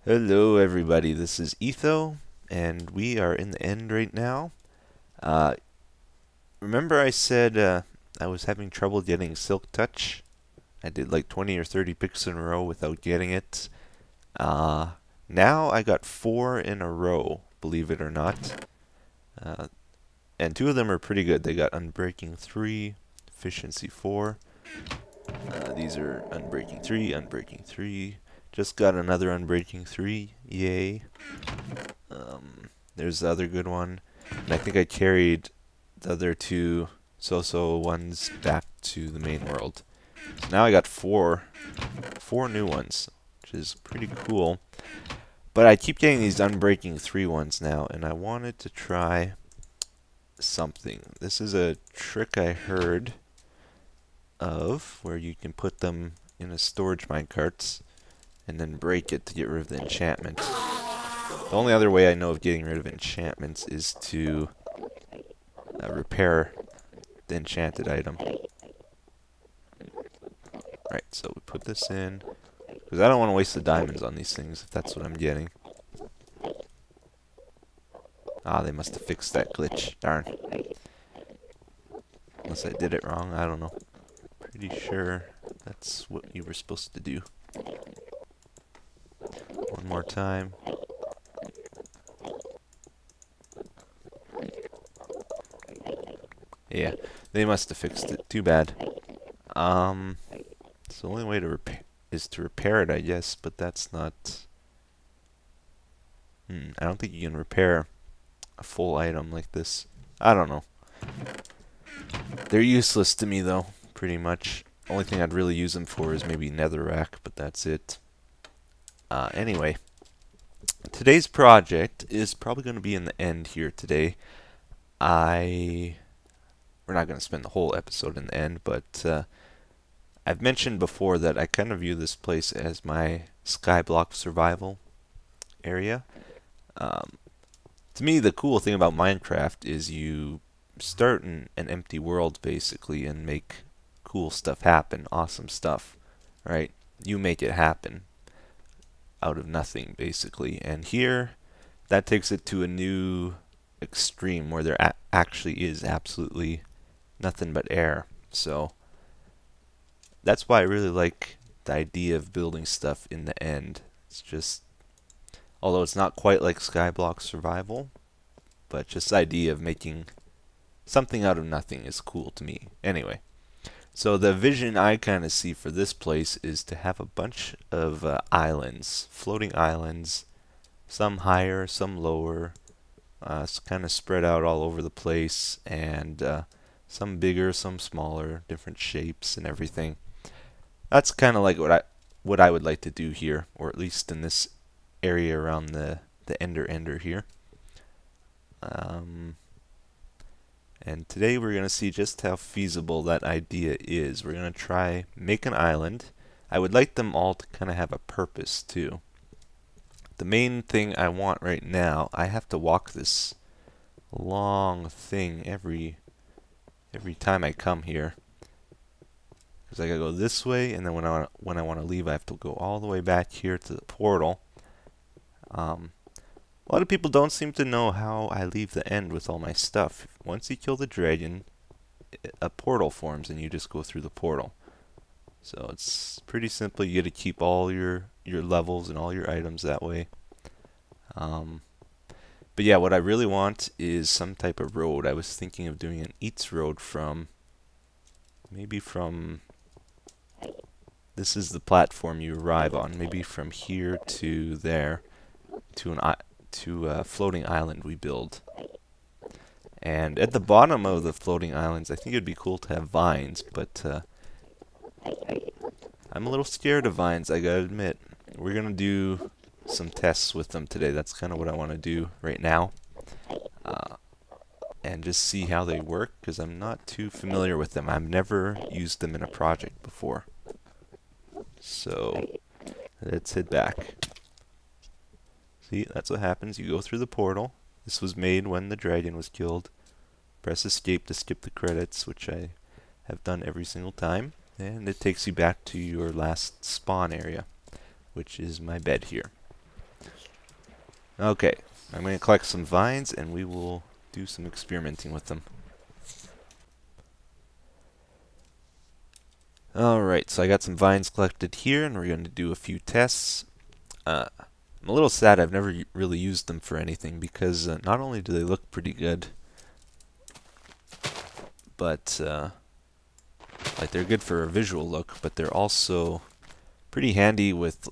Hello everybody, this is Etho, and we are in the end right now. Uh, remember I said I was having trouble getting Silk Touch? I did like 20 or 30 picks in a row without getting it. Uh, Now I got 4 in a row, believe it or not. Uh, and 2 of them are pretty good. They got Unbreaking 3, Efficiency 4. These are Unbreaking 3, Unbreaking 3. Just got another Unbreaking 3, yay. There's the other good one. And I think I carried the other 2 so-so ones back to the main world. So now I got four new ones, which is pretty cool. But I keep getting these Unbreaking 3 ones now, and I wanted to try something. This is a trick I heard of where you can put them in a storage minecarts and then break it to get rid of the enchantment. The only other way I know of getting rid of enchantments is to repair the enchanted item. Right, so we put this in, because I don't want to waste the diamonds on these things if that's what I'm getting. Ah, they must have fixed that glitch. Darn. Unless I did it wrong, I don't know. Pretty sure that's what you were supposed to do. One more time. Yeah, they must have fixed it. Too bad. So the only way to repair is to repair it, I guess, but that's not. I don't think you can repair a full item like this. I don't know. They're useless to me, though, pretty much. Only thing I'd really use them for is maybe netherrack, but that's it. Anyway, today's project is probably going to be in the end here today. We're not going to spend the whole episode in the end, but I've mentioned before that I kind of view this place as my skyblock survival area. To me, the cool thing about Minecraft is you start in an empty world, basically, and make cool stuff happen, awesome stuff, right? You make it happen out of nothing, basically. And here, that takes it to a new extreme where there actually is absolutely nothing but air. So that's why I really like the idea of building stuff in the end. It's just, although it's not quite like Skyblock Survival, but just the idea of making something out of nothing is cool to me. Anyway, so the vision I kind of see for this place is to have a bunch of islands, floating islands, some higher, some lower, kind of spread out all over the place, and some bigger, some smaller, different shapes and everything. That's kind of like what I would like to do here, or at least in this area around the ender here. And today we're going to see just how feasible that idea is. We're going to try make an island. I would like them all to kind of have a purpose too. The main thing I want right now, I have to walk this long thing every time I come here, because I gotta go this way, and then when I want to leave, I have to go all the way back here to the portal. A lot of people don't seem to know how I leave the end with all my stuff. Once you kill the dragon, a portal forms and you just go through the portal. So it's pretty simple. You get to keep all your levels and all your items that way. But yeah, what I really want is some type of road. I was thinking of doing an Eats road maybe from, this is the platform you arrive on, maybe from here to there, to a floating island we build. And at the bottom of the floating islands, I think it'd be cool to have vines, but I'm a little scared of vines, I gotta admit. We're gonna do some tests with them today. That's kind of what I want to do right now. And just see how they work, because I'm not too familiar with them. I've never used them in a project before. So, let's head back. See, that's what happens. You go through the portal. This was made when the dragon was killed. Press escape to skip the credits, which I have done every single time. And it takes you back to your last spawn area, which is my bed here. Okay, I'm going to collect some vines and we will do some experimenting with them. Alright, so I got some vines collected here and we're going to do a few tests. I'm a little sad I've never really used them for anything because not only do they look pretty good, but like they're good for a visual look, but they're also pretty handy with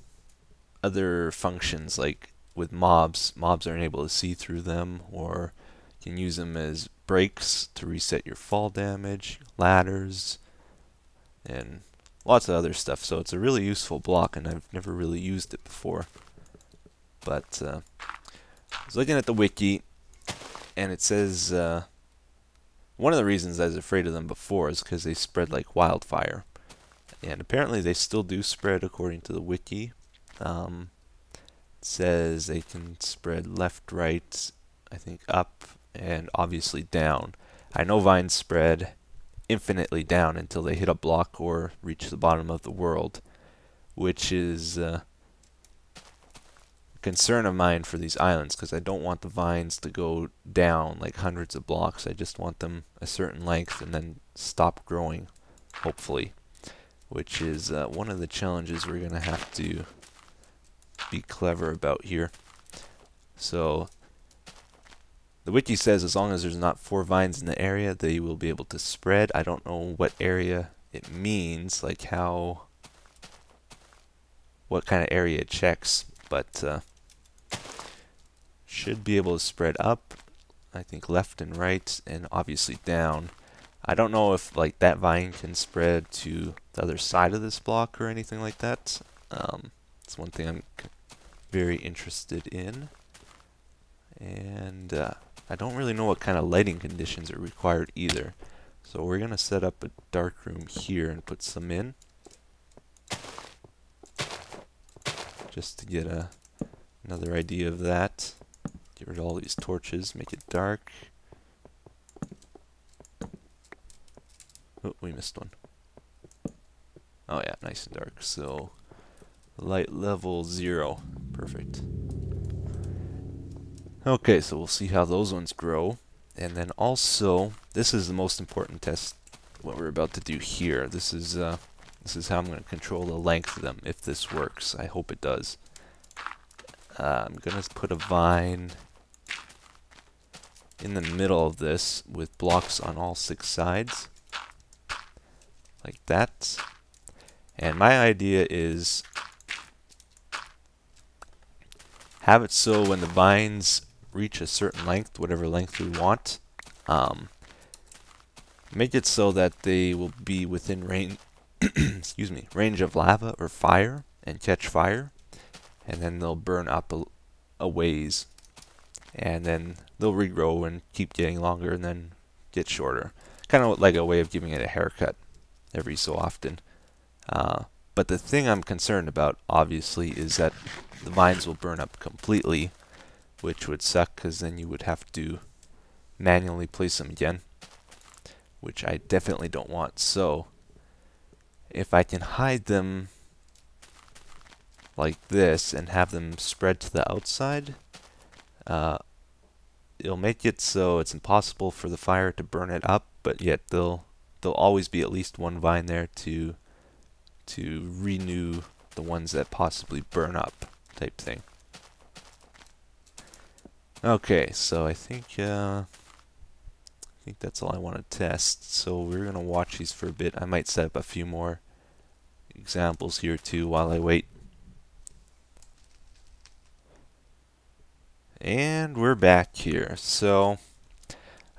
other functions, like with mobs. Mobs aren't able to see through them, or you can use them as brakes to reset your fall damage, ladders, and lots of other stuff. So it's a really useful block, and I've never really used it before. But I was looking at the wiki, and it says one of the reasons I was afraid of them before is because they spread like wildfire. And apparently they still do spread according to the wiki. It says they can spread left, right, I think up, and obviously down. I know vines spread infinitely down until they hit a block or reach the bottom of the world, which is a concern of mine for these islands, because I don't want the vines to go down like hundreds of blocks. I just want them a certain length and then stop growing, hopefully, which is one of the challenges we're going to have to be clever about here. So the wiki says as long as there's not 4 vines in the area, they will be able to spread. I don't know what area it means, like what kind of area it checks, but should be able to spread up, I think left and right, and obviously down. I don't know if like that vine can spread to the other side of this block or anything like that. It's one thing I'm very interested in. And I don't really know what kind of lighting conditions are required either. So we're going to set up a dark room here and put some in, just to get another idea of that. Get rid of all these torches, make it dark. Oh, we missed one. Oh yeah, nice and dark. So light level 0. Perfect. Okay, so we'll see how those ones grow. And then also, this is the most important test, what we're about to do here. This is how I'm going to control the length of them, if this works. I hope it does. I'm going to put a vine in the middle of this with blocks on all 6 sides, like that. And my idea is have it so when the vines reach a certain length, whatever length we want, make it so that they will be within range excuse me, range of lava or fire and catch fire, and then they'll burn up a ways, and then they'll regrow and keep getting longer and then get shorter. Kind of like a way of giving it a haircut every so often. But the thing I'm concerned about, obviously, is that the vines will burn up completely, which would suck because then you would have to manually place them again, which I definitely don't want. So if I can hide them like this and have them spread to the outside, it'll make it so it's impossible for the fire to burn it up, but yet there'll always be at least one vine there to renew the ones that possibly burn up, type thing. Okay, so I think that's all I want to test. So we're gonna watch these for a bit. I might set up a few more examples here too while I wait. And we're back here. So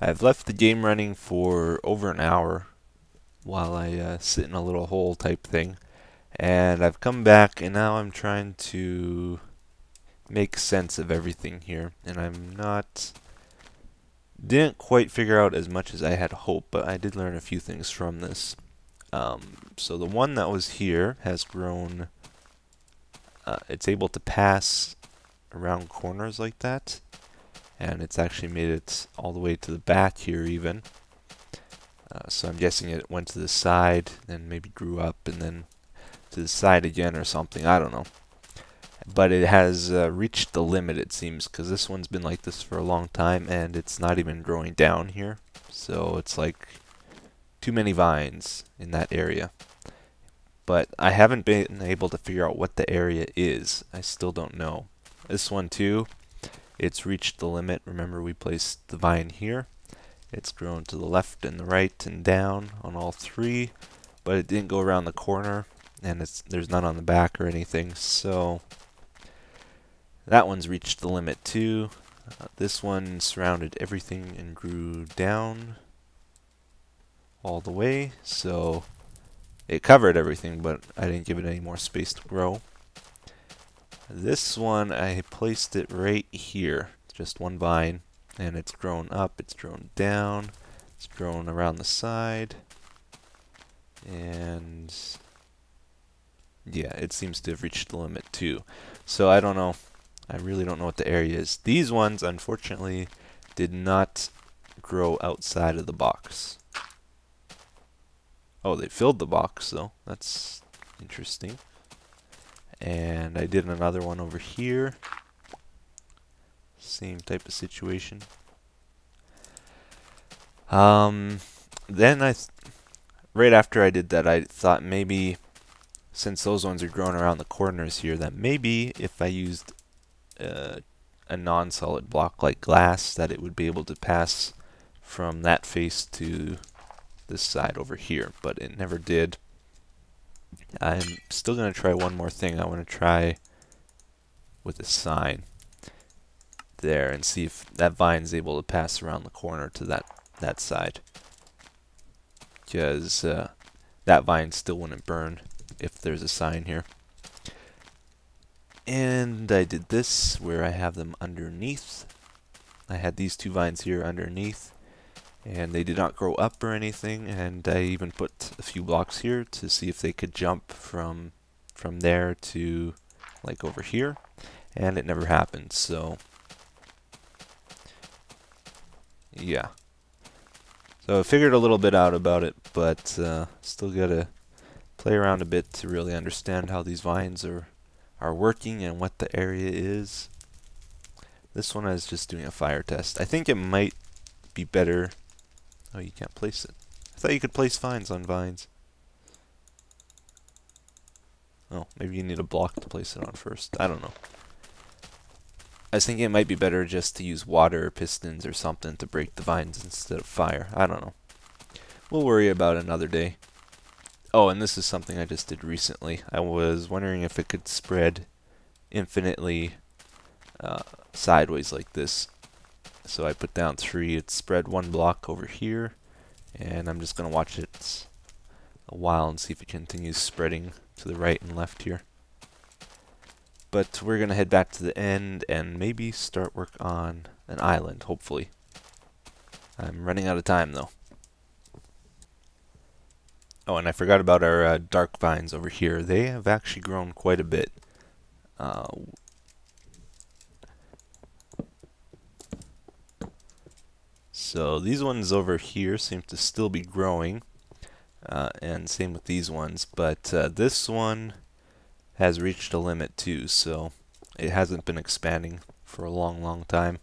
I've left the game running for over an hour while I sit in a little hole type thing, and I've come back and now I'm trying to make sense of everything here, and didn't quite figure out as much as I had hoped, but I did learn a few things from this. So the one that was here has grown, it's able to pass around corners like that, and it's actually made it all the way to the back here even. So I'm guessing it went to the side, then maybe grew up, and then to the side again or something, I don't know. but it has reached the limit, it seems, because this one's been like this for a long time and it's not even growing down here. So it's like too many vines in that area. But I haven't been able to figure out what the area is. I still don't know. This one too, it's reached the limit. Remember, we placed the vine here. It's grown to the left and the right and down on all three, but it didn't go around the corner, and there's none on the back or anything, so that one's reached the limit too. This one surrounded everything and grew down all the way, so it covered everything, but I didn't give it any more space to grow. This one, I placed it right here, just one vine, and it's grown up, it's grown down, it's grown around the side, and yeah, it seems to have reached the limit too. So I don't know. I really don't know what the area is. These ones, unfortunately, did not grow outside of the box. Oh, they filled the box, though. That's interesting. And I did another one over here. Same type of situation. Then right after I did that, I thought maybe, since those ones are growing around the corners here, that maybe if I used a non-solid block like glass, that it would be able to pass from that face to this side over here, but it never did. I'm still going to try one more thing. I want to try with a sign there and see if that vine is able to pass around the corner to that side, because that vine still wouldn't burn if there's a sign here. And I did this where I have them underneath. I had these two vines here underneath, and they did not grow up or anything, and I even put a few blocks here to see if they could jump from there to like over here, and it never happened. So yeah, so I figured a little bit out about it, but still gotta play around a bit to really understand how these vines are working and what the area is. This one I was just doing a fire test. I think it might be better. Oh, you can't place it. I thought you could place vines on vines. Oh, maybe you need a block to place it on first. I don't know. I was thinking it might be better just to use water or pistons or something to break the vines instead of fire. I don't know. We'll worry about it another day. Oh, and this is something I just did recently. I was wondering if it could spread infinitely sideways like this. So I put down 3. It spread one block over here, and I'm just going to watch it a while and see if it continues spreading to the right and left here. But we're going to head back to the end and maybe start work on an island, hopefully. I'm running out of time, though. Oh, and I forgot about our dark vines over here. They have actually grown quite a bit. So these ones over here seem to still be growing, and same with these ones, but this one has reached a limit too, so it hasn't been expanding for a long time.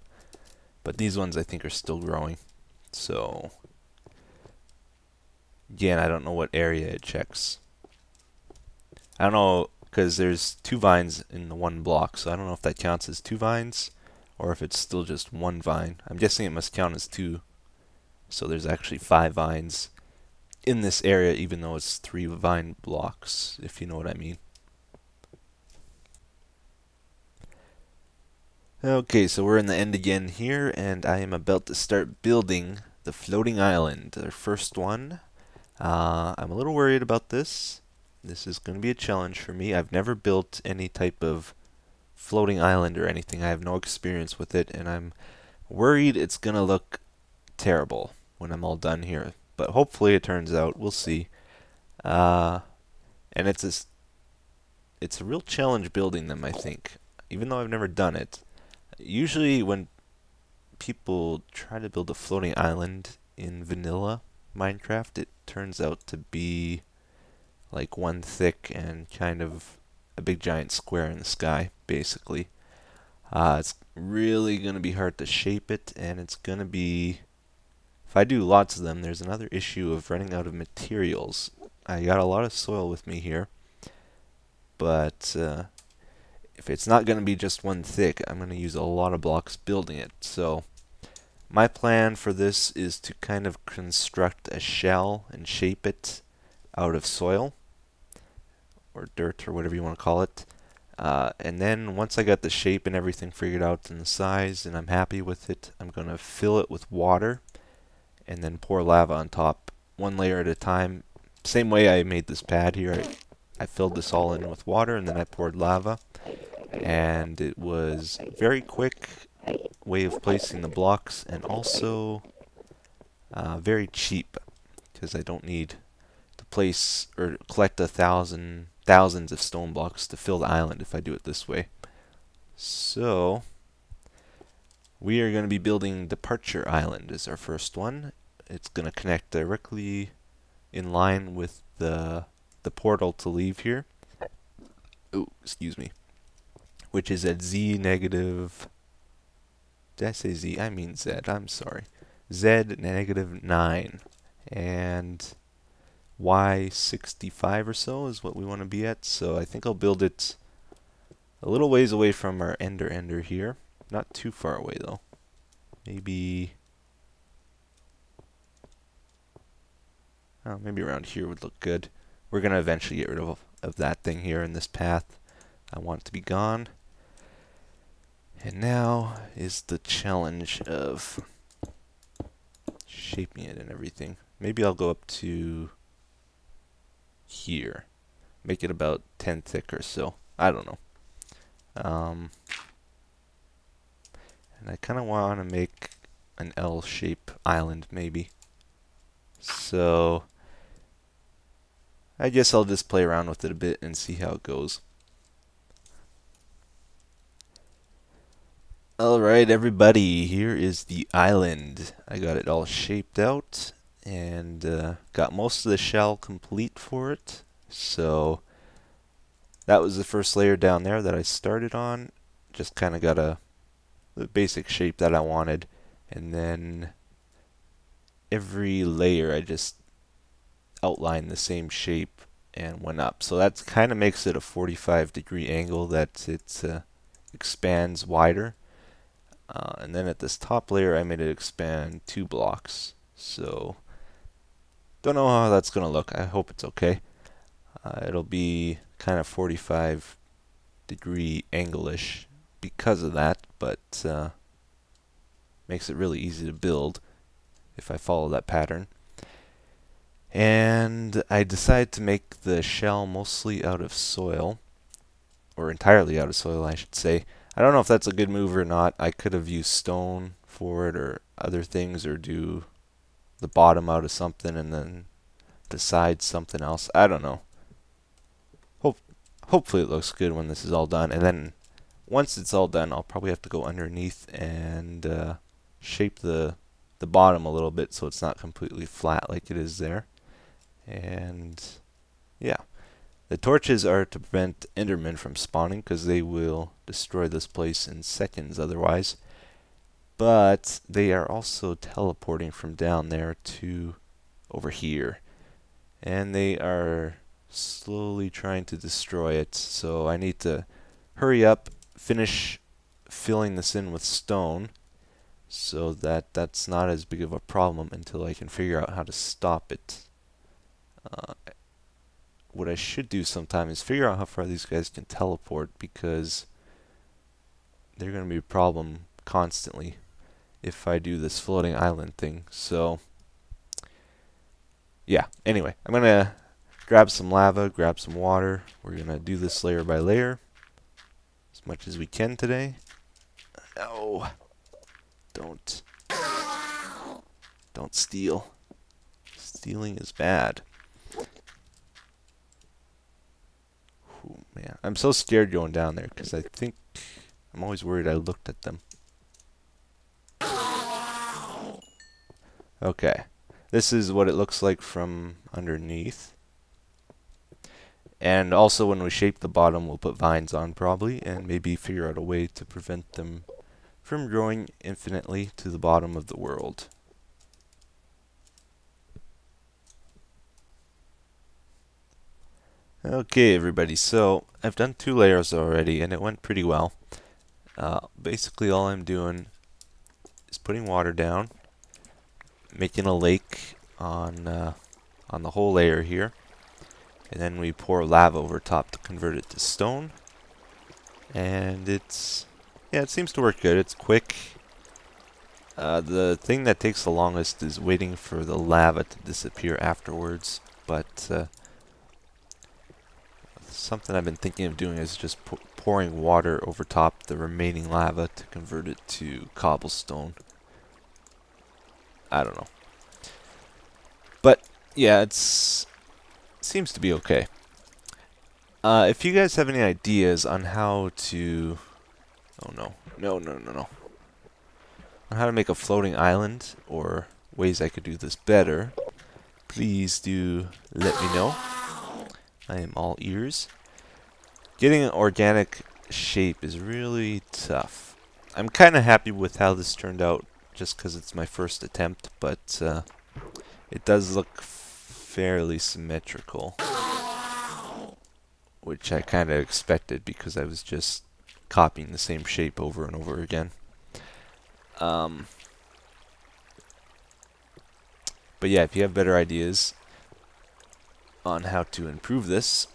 But these ones I think are still growing. So again, I don't know what area it checks. I don't know, because there's 2 vines in the one block, so I don't know if that counts as 2 vines or if it's still just 1 vine. I'm guessing it must count as 2. So there's actually 5 vines in this area, even though it's 3 vine blocks, if you know what I mean. Okay, so we're in the end again here, and I am about to start building the floating island, our first one. I'm a little worried about this. This is going to be a challenge for me. I've never built any type of floating island or anything. I have no experience with it, and I'm worried it's going to look terrible when I'm all done here. But hopefully it turns out. We'll see. And it's a real challenge building them, I think, even though I've never done it. Usually when people try to build a floating island in vanilla Minecraft, it turns out to be like one thick and kind of a big giant square in the sky, basically. It's really going to be hard to shape it, and it's going to be, if I do lots of them, there's another issue of running out of materials. I got a lot of soil with me here, but if it's not going to be just one thick, I'm going to use a lot of blocks building it. So my plan for this is to kind of construct a shell and shape it out of soil or dirt or whatever you want to call it. And then once I got the shape and everything figured out and the size and I'm happy with it, I'm going to fill it with water and then pour lava on top, one layer at a time. Same way I made this pad here. I filled this all in with water and then I poured lava. And it was a very quick way of placing the blocks, and also very cheap, because I don't need to place or collect thousands of stone blocks to fill the island if I do it this way. So we are going to be building Departure Island as our first one. It's going to connect directly in line with the portal to leave here. Oh, excuse me. Which is at Z negative, did I say Z? I mean Z, I'm sorry. Z negative 9. And Y 65 or so is what we want to be at. So I think I'll build it a little ways away from our ender here. Not too far away though. Maybe, oh, maybe around here would look good. We're going to eventually get rid of that thing here in this path. I want it to be gone. And now is the challenge of shaping it and everything. Maybe I'll go up to here. Make it about 10 thick or so. I don't know. And I kind of want to make an L-shape island maybe. So I guess I'll just play around with it a bit and see how it goes. Alright everybody, here is the island. I got it all shaped out and got most of the shell complete for it. So that was the first layer down there that I started on. Just kind of got the basic shape that I wanted, and then every layer I just outlined the same shape and went up. So that kind of makes it a 45-degree angle that it expands wider. And then at this top layer I made it expand 2 blocks. So don't know how that's going to look. I hope it's okay. It'll be kind of 45-degree angle-ish because of that, but makes it really easy to build if I follow that pattern. And I decided to make the shell mostly out of soil, or entirely out of soil I should say. I don't know if that's a good move or not. I could have used stone for it or other things, or do the bottom out of something and then the sides something else. I don't know. Hopefully it looks good when this is all done. And then once it's all done, I'll probably have to go underneath and shape the bottom a little bit so it's not completely flat like it is there. And yeah. The torches are to prevent Endermen from spawning, because they will destroy this place in seconds otherwise. But they are also teleporting from down there to over here. And they are slowly trying to destroy it. So I need to hurry up, finish filling this in with stone, so that that's not as big of a problem until I can figure out how to stop it. What I should do sometime is figure out how far these guys can teleport, because they're going to be a problem constantly if I do this floating island thing. So yeah, anyway, I'm going to grab some lava, grab some water. We're going to do this layer by layer as much as we can today. Oh, don't steal. Stealing is bad. Oh, man, I'm so scared going down there because I think I'm always worried I looked at them. Okay, this is what it looks like from underneath. And also when we shape the bottom, we'll put vines on probably, and maybe figure out a way to prevent them from growing infinitely to the bottom of the world. Okay, everybody, so I've done 2 layers already, and it went pretty well. Basically, all I'm doing is putting water down, making a lake on the whole layer here, and then we pour lava over top to convert it to stone. And it seems to work good. It's quick. The thing that takes the longest is waiting for the lava to disappear afterwards, but something I've been thinking of doing is just pouring water over top the remaining lava to convert it to cobblestone. I don't know. But yeah, it seems to be okay. If you guys have any ideas on how to... Oh no. No. On how to make a floating island, or ways I could do this better, please do let me know. I am all ears. Getting an organic shape is really tough. I'm kind of happy with how this turned out just because it's my first attempt, but it does look fairly symmetrical, which I kind of expected because I was just copying the same shape over and over again. But yeah, if you have better ideas on how to improve this,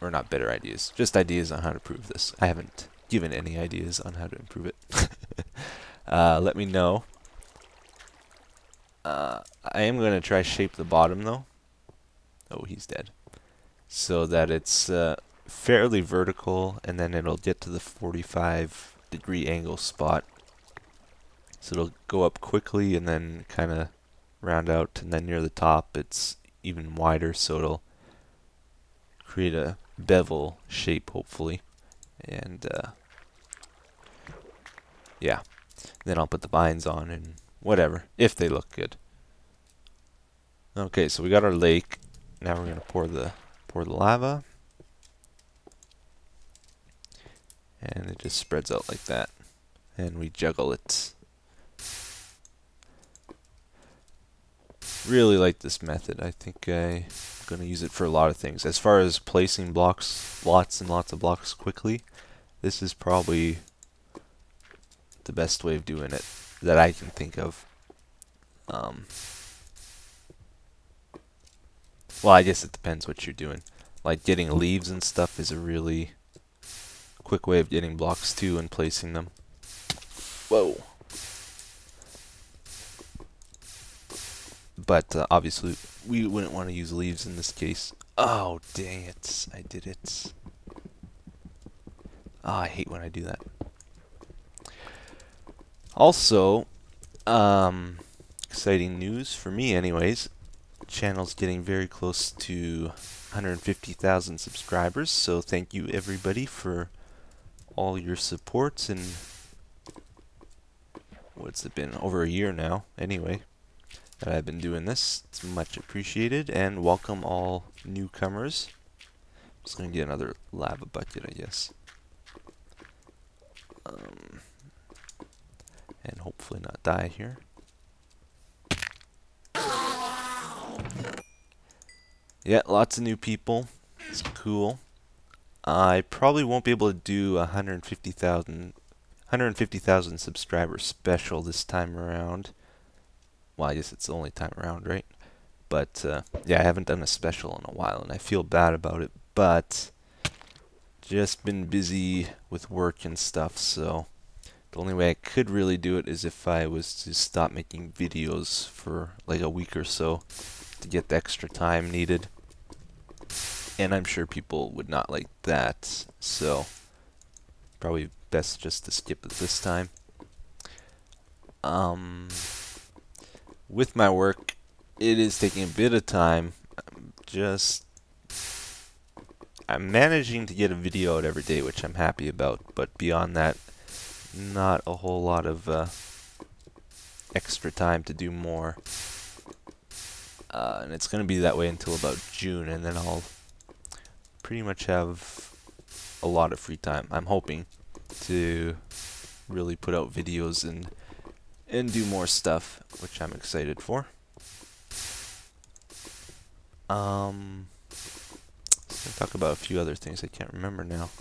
or not better ideas, just ideas on how to improve this. I haven't given any ideas on how to improve it. Let me know. I am going to try shape the bottom though. Oh, he's dead. So that it's fairly vertical, and then it'll get to the 45-degree angle spot. So it'll go up quickly and then kind of round out, and then near the top it's even wider, so it'll create a bevel shape hopefully. And yeah, then I'll put the vines on and whatever, if they look good. Okay, so we got our lake. Now we're gonna pour the lava, and it just spreads out like that, and we juggle it. Really like this method. I think I'm gonna use it for a lot of things. As far as placing blocks, lots and lots of blocks quickly, this is probably the best way of doing it that I can think of. Well, I guess it depends what you're doing. Like getting leaves and stuff is a really quick way of getting blocks too and placing them. Whoa. But obviously we wouldn't want to use leaves in this case. Oh, dang it. I did it. Oh, I hate when I do that. Also, exciting news for me anyways. Channel's getting very close to 150,000 subscribers, so thank you everybody for all your support, and what's it been, over a year now anyway that I've been doing this. It's much appreciated, and welcome all newcomers. Just gonna get another lava bucket, I guess, and hopefully not die here. Yeah, lots of new people. It's cool. I probably won't be able to do 150,000 subscriber special this time around. Well, I guess it's the only time around, right? But yeah, I haven't done a special in a while, and I feel bad about it. But just been busy with work and stuff, so the only way I could really do it is if I was to stop making videos for like a week or so to get the extra time needed. And I'm sure people would not like that, so probably best just to skip it this time. With my work, it is taking a bit of time. I'm managing to get a video out every day, which I'm happy about, but beyond that, not a whole lot of extra time to do more. And it's going to be that way until about June, and then I'll pretty much have a lot of free time. I'm hoping to really put out videos and do more stuff, which I'm excited for. Let's talk about a few other things I can't remember now.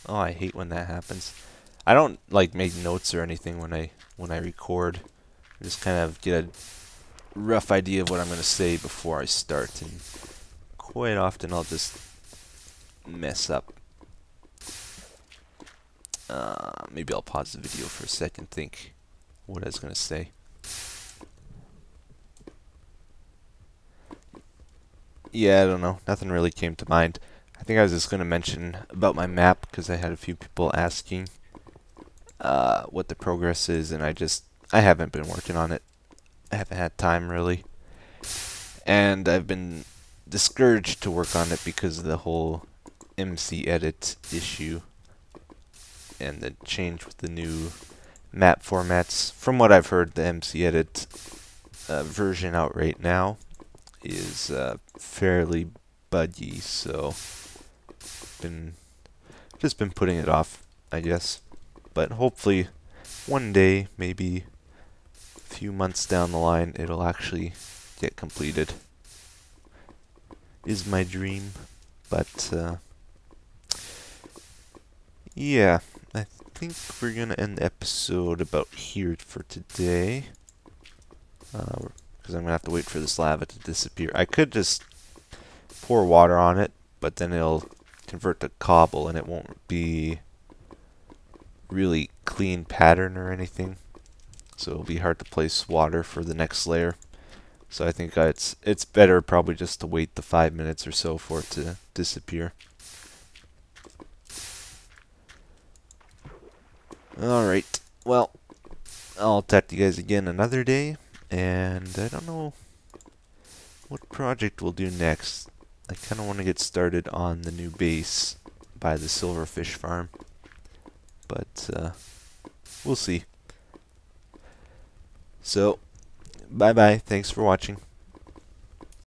Oh, I hate when that happens. I don't like make notes or anything when I record. I just kind of get a rough idea of what I'm going to say before I start, and quite often I'll just mess up. Maybe I'll pause the video for a second, think what I was going to say. Yeah, I don't know. Nothing really came to mind. I think I was just going to mention about my map because I had a few people asking what the progress is, and I haven't been working on it. I haven't had time really. And I've been discouraged to work on it because of the whole MC edit issue and the change with the new map formats. From what I've heard, the MC edit version out right now is fairly buggy, so just been putting it off, I guess. But hopefully one day, maybe a few months down the line, it'll actually get completed. Is my dream. But yeah, I think we're gonna end the episode about here for today. Because I'm gonna have to wait for this lava to disappear. I could just pour water on it, but then it'll convert to cobble and it won't be really clean pattern or anything. So it'll be hard to place water for the next layer. So I think it's better probably just to wait the 5 minutes or so for it to disappear. Alright, well, I'll talk to you guys again another day, and I don't know what project we'll do next. I kind of want to get started on the new base by the silverfish farm, but we'll see. So, bye-bye, thanks for watching.